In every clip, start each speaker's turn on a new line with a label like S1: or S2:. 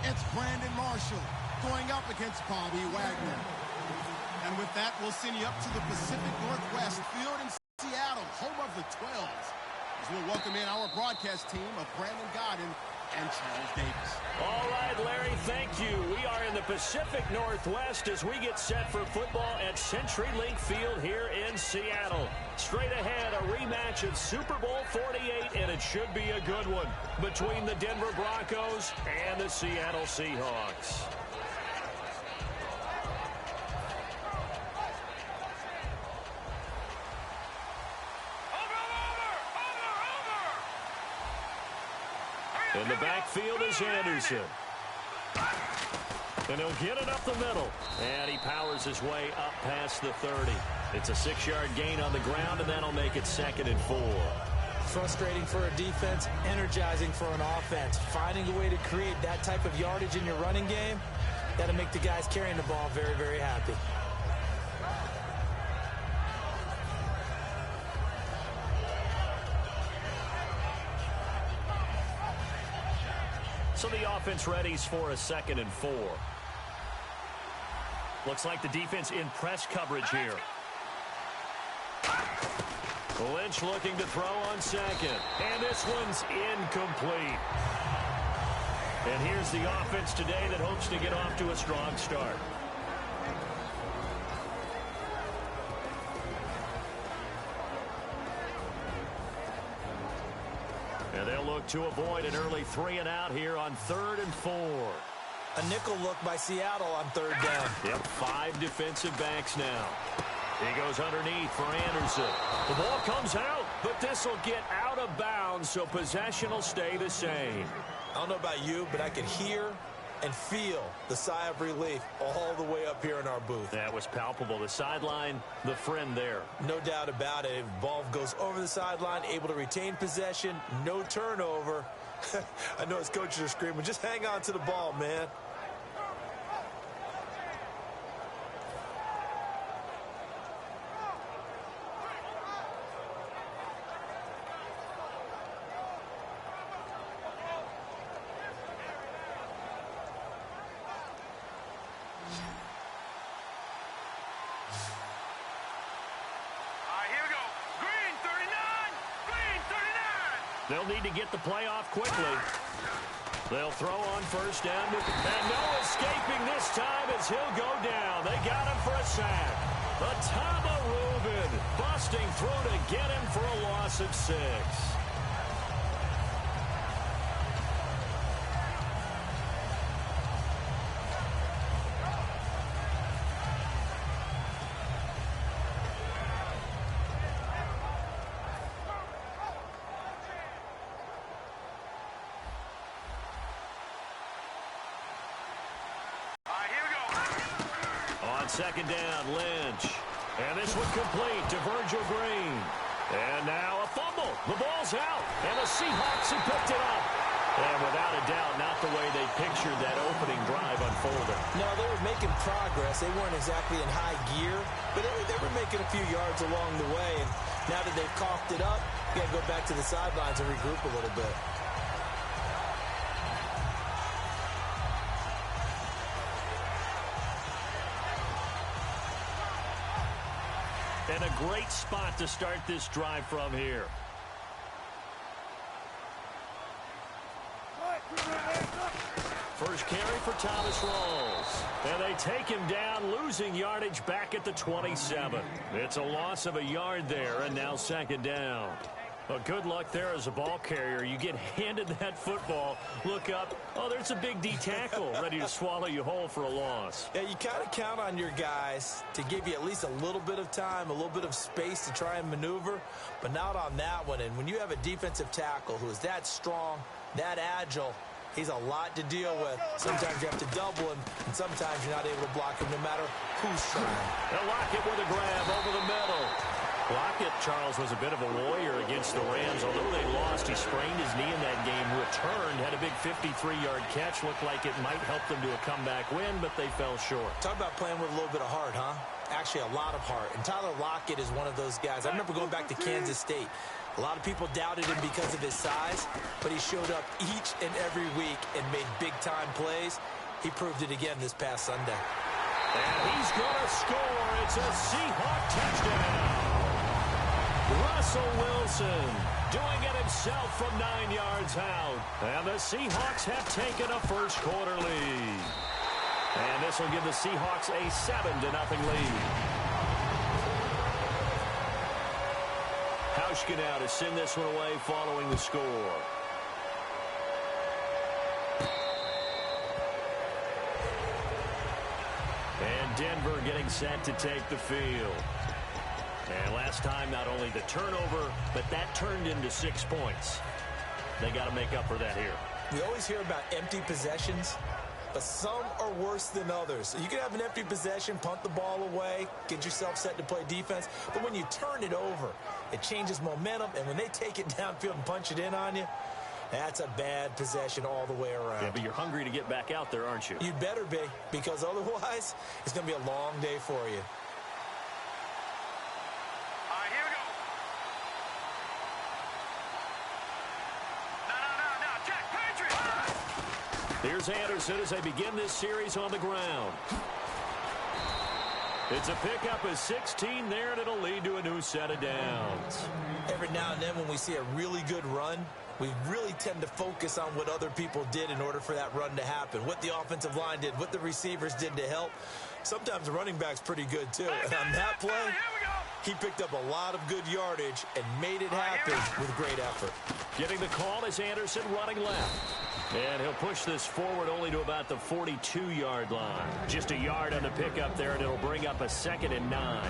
S1: It's Brandon Marshall going up against Bobby Wagner. And with that, we'll send you up to the Pacific Northwest field in Seattle, home of the 12s. As we'll welcome in our broadcast team of Brandon Godden and Charles Davis.
S2: All right, Larry, thank you. We are in the Pacific Northwest as we get set for football at CenturyLink Field here in Seattle. Straight ahead, a rematch of Super Bowl 48, and it should be a good one, between the Denver Broncos and the Seattle Seahawks. In the backfield is Anderson. And he'll get it up the middle. And he powers his way up past the 30. It's a 6-yard gain on the ground, and that'll make it 2nd and 4.
S3: Frustrating for a defense, energizing for an offense. Finding a way to create that type of yardage in your running game, that'll make the guys carrying the ball very, very happy.
S2: So the offense readies for a 2nd and 4. Looks like the defense in press coverage here. Lynch looking to throw on 2nd. And this one's incomplete. And here's the offense today that hopes to get off to a strong start. And they'll look to avoid an early 3-and-out here on 3rd and 4.
S3: A nickel look by Seattle on 3rd down.
S2: Yep, 5 defensive backs now. He goes underneath for Anderson. The ball comes out, but this will get out of bounds, so possession will stay the same.
S3: I don't know about you, but I could hear and feel the sigh of relief all the way up here in our booth.
S2: That was palpable. The sideline, the friend there.
S3: No doubt about it. Ball goes over the sideline, able to retain possession, no turnover. I know his coaches are screaming, just hang on to the ball, man.
S2: They'll need to get the play off quickly. They'll throw on 1st down. And no escaping this time as he'll go down. They got him for a sack. Atama Rubin busting through to get him for a loss of 6. On 2nd down, Lynch. And this one complete to Virgil Green. And now a fumble. The ball's out. And the Seahawks have picked it up. And without a doubt, not the way they pictured that opening drive unfolding.
S3: No, they were making progress. They weren't exactly in high gear, but they were making a few yards along the way. And now that they've coughed it up, you got to go back to the sidelines and regroup a little bit.
S2: And a great spot to start this drive from here. First carry for Thomas Rawls. And they take him down, losing yardage back at the 27. It's a loss of a yard there, and now 2nd down. Well, good luck there as a ball carrier. You get handed that football, look up, oh, there's a big D tackle ready to swallow you whole for a loss.
S3: Yeah, you kind of count on your guys to give you at least a little bit of time, a little bit of space to try and maneuver, but not on that one. And when you have a defensive tackle who is that strong, that agile, he's a lot to deal with. Sometimes you have to double him, and sometimes you're not able to block him no matter who's trying.
S2: They'll lock it with a grab over the middle. Lockett, Charles, was a bit of a warrior against the Rams. Although they lost, he sprained his knee in that game, returned, had a big 53-yard catch. Looked like it might help them to a comeback win, but they fell short.
S3: Talk about playing with a little bit of heart, huh? actually a lot of heart. And Tyler Lockett is one of those guys. I remember going back to Kansas State. A lot of people doubted him because of his size, but he showed up each and every week and made big-time plays. He proved it again this past Sunday.
S2: And he's going to score. It's a Seahawk touchdown. Russell Wilson doing it himself from 9 yards out. And the Seahawks have taken a first-quarter lead. And this will give the Seahawks a 7-0 lead. Hauschka now to send this one away following the score. And Denver getting set to take the field. And last time, not only the turnover, but that turned into 6 points. They got to make up for that here.
S3: We always hear about empty possessions, but some are worse than others. You can have an empty possession, punt the ball away, get yourself set to play defense, but when you turn it over, it changes momentum, and when they take it downfield and punch it in on you, that's a bad possession all the way around.
S2: Yeah, but you're hungry to get back out there, aren't you?
S3: You'd better be, because otherwise, it's going to be a long day for you.
S2: Here's Anderson as they begin this series on the ground. It's a pickup of 16 there, and it'll lead to a new set of downs.
S3: Every now and then when we see a really good run, we really tend to focus on what other people did in order for that run to happen, what the offensive line did, what the receivers did to help. Sometimes the running back's pretty good, too. And on that play, he picked up a lot of good yardage and made it happen with great effort.
S2: Getting the call is Anderson running left. And he'll push this forward only to about the 42-yard line. Just a yard on the pickup there, and it'll bring up a 2nd and 9.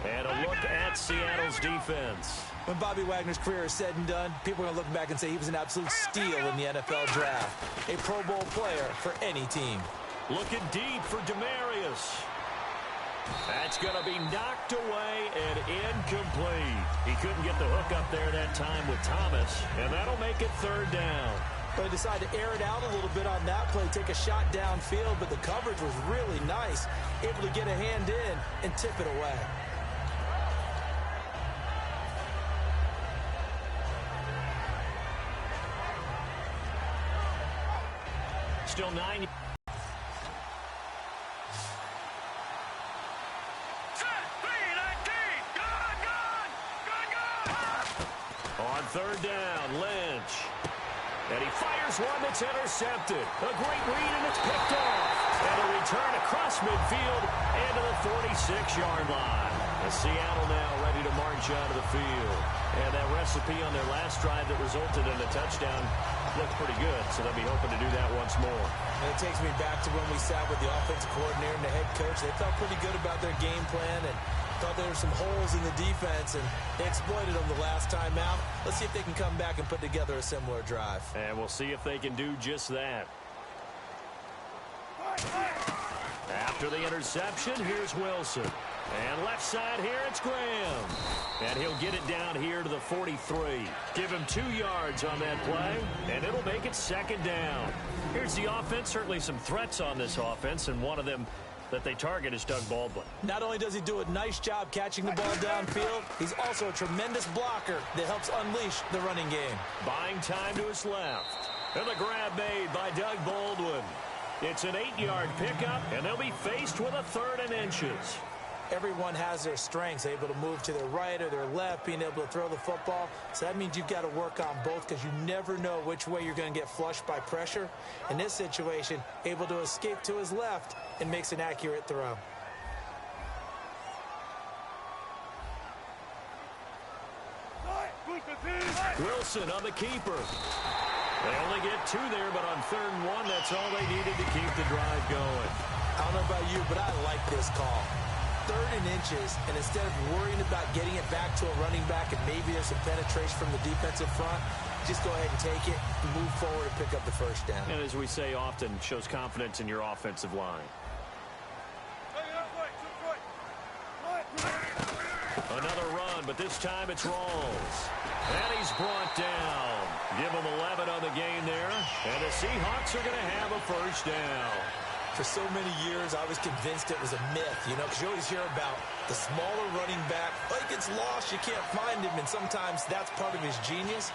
S2: And a look at Seattle's defense.
S3: When Bobby Wagner's career is said and done, people are going to look back and say he was an absolute steal in the NFL draft. A Pro Bowl player for any team.
S2: Looking deep for Demarius. That's going to be knocked away and incomplete. He couldn't get the hook up there that time with Thomas, and that'll make it 3rd down.
S3: But he decided to air it out a little bit on that play, take a shot downfield, but the coverage was really nice, able to get a hand in and tip it away.
S2: Still 9. On 3rd down, Lynch. And he fires one that's intercepted. A great read, and it's picked off. And a return across midfield and to the 46-yard line. And Seattle now ready to march out of the field. And that recipe on their last drive that resulted in a touchdown looked pretty good, so they'll be hoping to do that once more.
S3: And it takes me back to when we sat with the offensive coordinator and the head coach. They felt pretty good about their game plan and thought there were some holes in the defense, and they exploited them the last time out. Let's see if they can come back and put together a similar drive.
S2: And we'll see if they can do just that. After the interception, here's Wilson. And left side here, it's Graham. And he'll get it down here to the 43. Give him 2 yards on that play, and it'll make it 2nd down. Here's the offense. Certainly some threats on this offense, and one of them that they target is Doug Baldwin.
S3: Not only does he do a nice job catching the ball downfield, he's also a tremendous blocker that helps unleash the running game.
S2: Buying time to his left. And the grab made by Doug Baldwin. It's an 8-yard pickup, and they'll be faced with a 3rd and inches.
S3: Everyone has their strengths, able to move to their right or their left, being able to throw the football. So that means you've got to work on both because you never know which way you're going to get flushed by pressure. In this situation, able to escape to his left and makes an accurate throw.
S2: Wilson on the keeper. They only get 2 there, but on 3rd and 1, that's all they needed to keep the drive going.
S3: I don't know about you, but I like this call. 3rd and inches, and instead of worrying about getting it back to a running back and maybe there's some penetration from the defensive front, just go ahead and take it, move forward, and pick up the 1st down.
S2: And as we say often, shows confidence in your offensive line. Another run, but this time it's Rawls. And he's brought down. Give him 11 on the game there. And the Seahawks are going to have a 1st down.
S3: For so many years, I was convinced it was a myth, you know, because you always hear about the smaller running back. Oh, he gets lost, you can't find him, and sometimes that's part of his genius.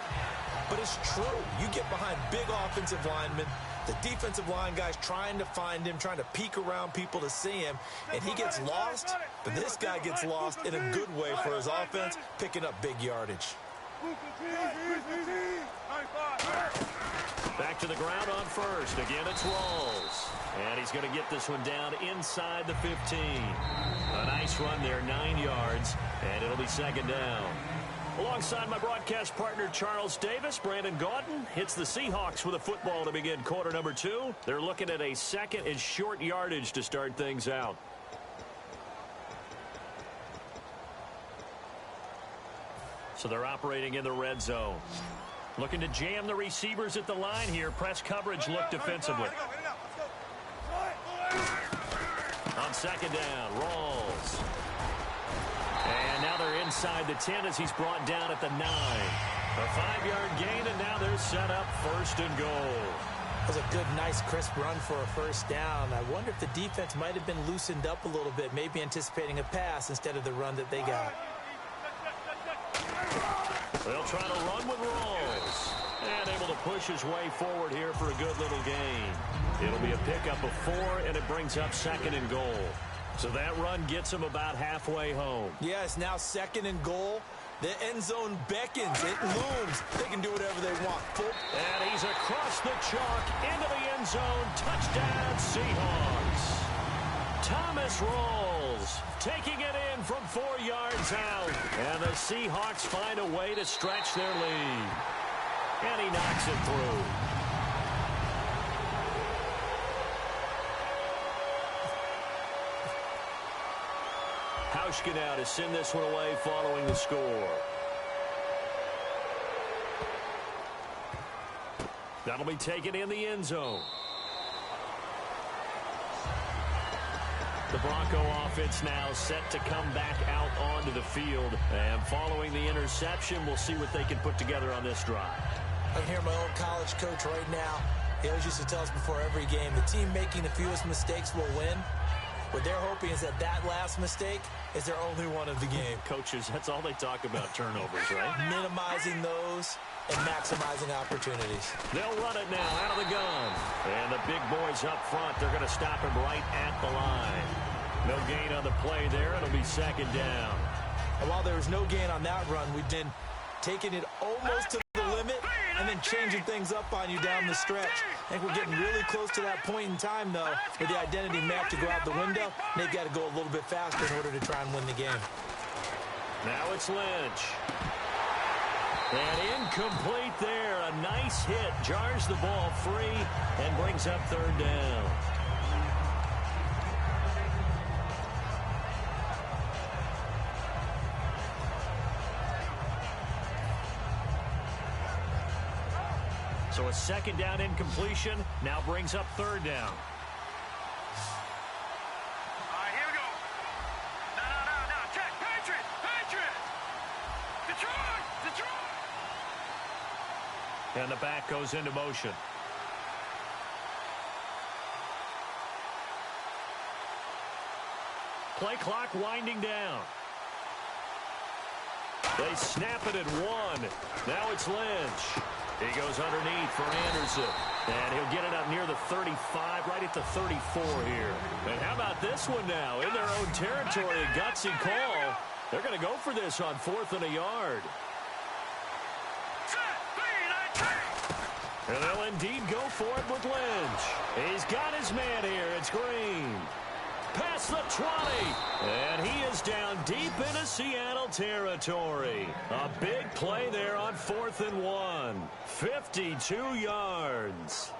S3: But it's true. You get behind big offensive linemen, the defensive line guys trying to find him, trying to peek around people to see him, and he gets lost. But this guy gets lost in a good way for his offense, picking up big yardage.
S2: Back to the ground on first. Again, it's Rawls. And he's going to get this one down inside the 15. A nice run there, 9 yards, and it'll be second down. Alongside my broadcast partner, Charles Davis, Brandon Gaudin hits the Seahawks with a football to begin quarter number 2. They're looking at a second and short yardage to start things out. So they're operating in the red zone. Looking to jam the receivers at the line here. Press coverage look defensively. On second down, Rawls. And now they're inside the 10 as he's brought down at the 9. A 5-yard gain, and now they're set up first and goal.
S3: That was a good, nice, crisp run for a first down. I wonder if the defense might have been loosened up a little bit, maybe anticipating a pass instead of the run that they got.
S2: They'll try to run with Rawls. And able to push his way forward here for a good little gain. It'll be a pickup of 4, and it brings up second and goal. So that run gets him about halfway home.
S3: Yeah, it's now second and goal. The end zone beckons. It looms. They can do whatever they want.
S2: And he's across the chalk into the end zone. Touchdown, Seahawks. Thomas Rawls taking it in from 4 yards out. And the Seahawks find a way to stretch their lead. And he knocks it through. Hauschka now to send this one away following the score. That'll be taken in the end zone. The Bronco offense now set to come back out onto the field. And following the interception, we'll see what they can put together on this drive.
S3: I can hear my old college coach right now. He always used to tell us before every game, the team making the fewest mistakes will win. What they're hoping is that last mistake is their only one of the game.
S2: Coaches, that's all they talk about, turnovers, right?
S3: Minimizing those and maximizing opportunities.
S2: They'll run it now out of the gun. And the big boys up front, they're going to stop him right at the line. No gain on the play there. It'll be second down.
S3: And while there was no gain on that run, we've been taking it almost to the limit and then changing things up on you down the stretch. I think we're getting really close to that point in time, though, where the identity map to go out the window. They've got to go a little bit faster in order to try and win the game.
S2: Now it's Lynch. And incomplete there. A nice hit. Jars the ball free and brings up third down. So a second down incompletion now brings up third down.
S4: All right, here we go. No. Check. Patriot. Detroit.
S2: And the back goes into motion. Play clock winding down. They snap it at 1. Now it's Lynch. He goes underneath for Anderson. And he'll get it up near the 35, right at the 34 here. And how about this one now? In their own territory, a gutsy call. They're going to go for this on 4th and a yard. And they'll indeed go for it with Lynch. He's got his man here. It's Green. Past the 20. And he is down deep into Seattle territory. A big play there on 4th and 1. 52 yards.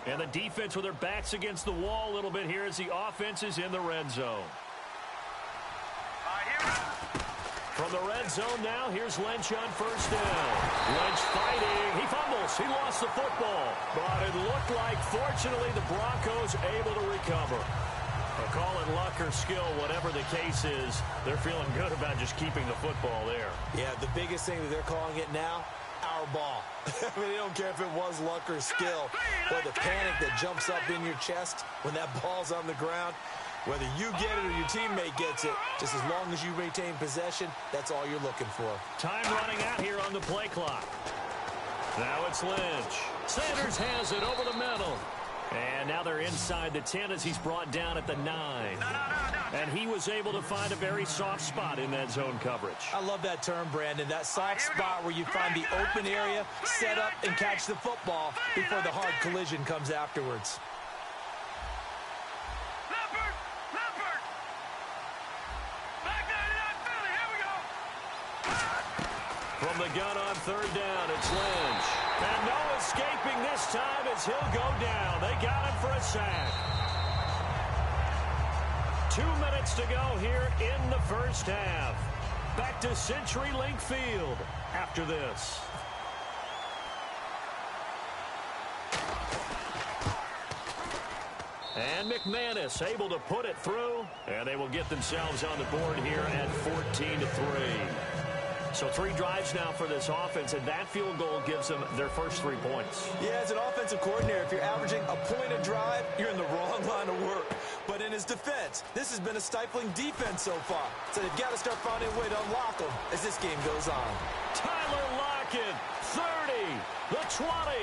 S2: And the defense with their backs against the wall a little bit here as the offense is in the red zone. From the red zone now, here's Lynch on first down. Lynch fighting. He fumbles. He lost the football. But it looked like, fortunately, the Broncos able to recover. Call it luck or skill, whatever the case is, they're feeling good about just keeping the football there.
S3: Yeah, the biggest thing that they're calling it now, our power ball. I mean, they don't care if it was luck or skill or the panic that jumps up in your chest when that ball's on the ground. Whether you get it or your teammate gets it, just as long as you retain possession, that's all you're looking for.
S2: Time running out here on the play clock. Now it's Lynch. Sanders has it over the middle. And now they're inside the 10 as he's brought down at the 9. And he was able to find a very soft spot in that zone coverage.
S3: I love that term, Brandon. That soft spot where you find the open area, set up, and catch the football before the hard collision comes afterwards.
S2: From the gun on third down, it's Lynch. And no escaping this time as he'll go down. They got him for a sack. 2 minutes to go here in the first half. Back to CenturyLink Field after this. And McManus able to put it through. And they will get themselves on the board here at 14-3. So 3 drives now for this offense, and that field goal gives them their first 3 points.
S3: Yeah, as an offensive coordinator, if you're averaging a point a drive, you're in the wrong line of work. But in his defense, this has been a stifling defense so far. So they've got to start finding a way to unlock them as this game goes on.
S2: Tyler Lockett, 30, the 20.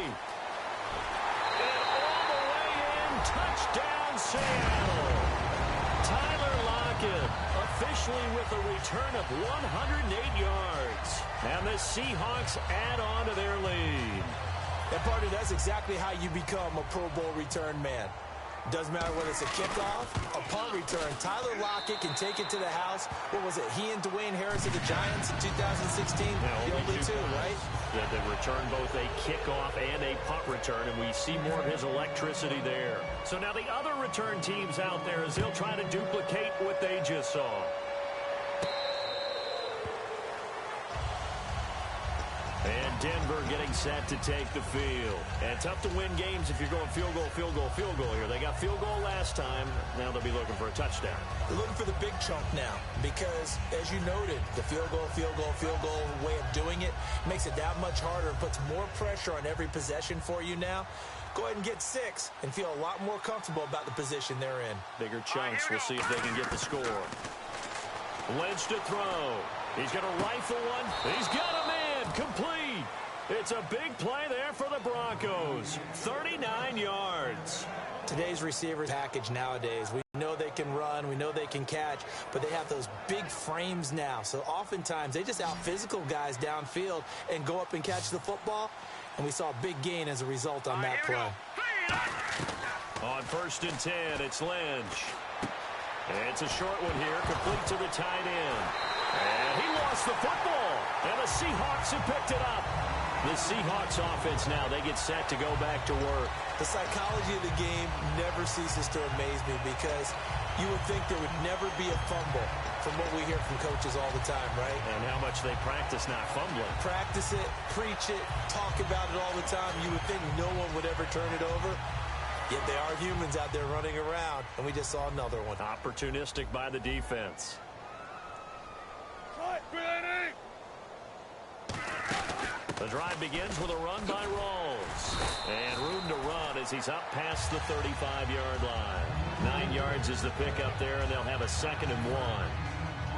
S2: And all the way in, touchdown Seattle. Tyler Lockett officially with a return of 108 yards. And the Seahawks add on to their lead.
S3: And partner, that's exactly how you become a Pro Bowl return man. Doesn't matter whether it's a kickoff, a punt return. Tyler Lockett can take it to the house. What was it? He and Dwayne Harris of the Giants in 2016? The only two, right?
S2: Yeah, they return both a kickoff and a punt return, and we see more of his electricity there. So now the other return teams out there as they'll try to duplicate what they just saw. And Denver getting set to take the field. And tough to win games if you're going field goal, field goal, field goal here. They got field goal last time. Now they'll be looking for a touchdown.
S3: They're looking for the big chunk now because, as you noted, the field goal way of doing it makes it that much harder and puts more pressure on every possession for you now. Go ahead and get 6 and feel a lot more comfortable about the position they're in.
S2: Bigger chunks. We'll see if they can get the score. Lynch to throw. He's going to rifle one. He's got a man. Complete. It's a big play there for the Broncos. 39 yards.
S3: Today's receiver package nowadays, we know they can run, we know they can catch, but they have those big frames now. So oftentimes they just out-physical guys downfield and go up and catch the football. And we saw a big gain as a result on that play.
S2: On 1st and 10, it's Lynch. It's a short one here, complete to the tight end. And he lost the football. And the Seahawks have picked it up. The Seahawks offense now, they get set to go back to work.
S3: The psychology of the game never ceases to amaze me because you would think there would never be a fumble from what we hear from coaches all the time, right?
S2: And how much they practice not fumbling.
S3: Practice it, preach it, talk about it all the time. You would think no one would ever turn it over. Yet they are humans out there running around, and we just saw another one.
S2: Opportunistic by the defense. The drive begins with a run by Rawls. And room to run as he's up past the 35-yard line. 9 yards is the pickup there, and they'll have a 2nd and 1.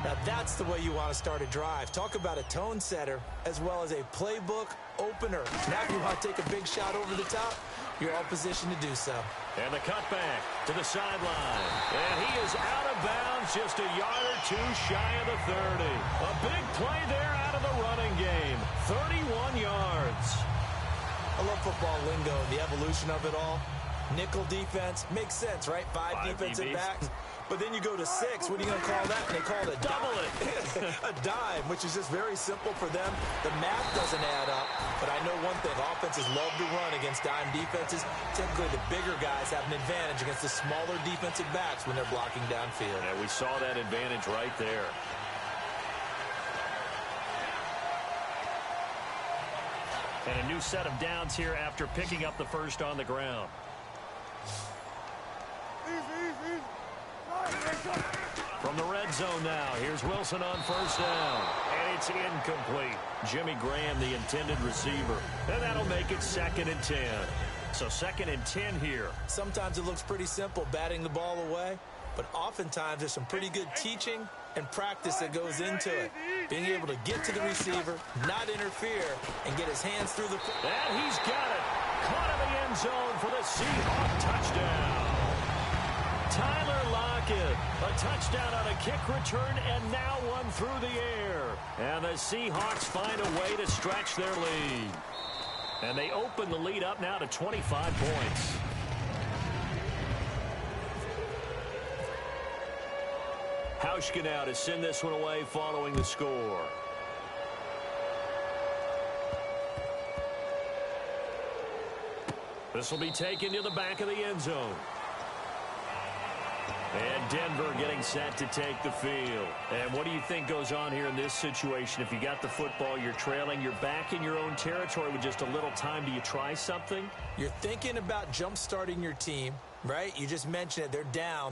S3: Now that's the way you want to start a drive. Talk about a tone setter as well as a playbook opener. Now if you want to take a big shot over the top, you're all positioned to do so.
S2: And the cutback to the sideline. And he is out of bounds just a yard or 2 shy of the 30. A big play there out of the running game. 31 yards.
S3: I love football lingo and the evolution of it all. Nickel defense makes sense, right? 5 defensive backs. But then you go to 6. What are you going to call that? And they call it a
S2: double
S3: it. A dime, which is just very simple for them. The math doesn't add up. But I know one thing. Offenses love to run against dime defenses. Typically, the bigger guys have an advantage against the smaller defensive backs when they're blocking downfield.
S2: And we saw that advantage right there. And a new set of downs here after picking up the first on the ground. From the red zone now, here's Wilson on 1st down. And he it's incomplete. Jimmy Graham, the intended receiver. And that'll make it 2nd and 10. So 2nd and 10 here.
S3: Sometimes it looks pretty simple, batting the ball away, but oftentimes there's some pretty good teaching and practice that goes into it. Being able to get to the receiver, not interfere, and get his hands through the...
S2: And he's got it. Caught in the end zone for the Seahawks touchdown. Tyler Lockett, a touchdown on a kick return, and now one through the air. And the Seahawks find a way to stretch their lead. And they open the lead up now to 25 points. Hauschka now to send this one away following the score. This will be taken to the back of the end zone. And Denver getting set to take the field. And what do you think goes on here in this situation? If you got the football, you're trailing, you're back in your own territory with just a little time. Do you try something?
S3: You're thinking about jump-starting your team, right? You just mentioned it. They're down.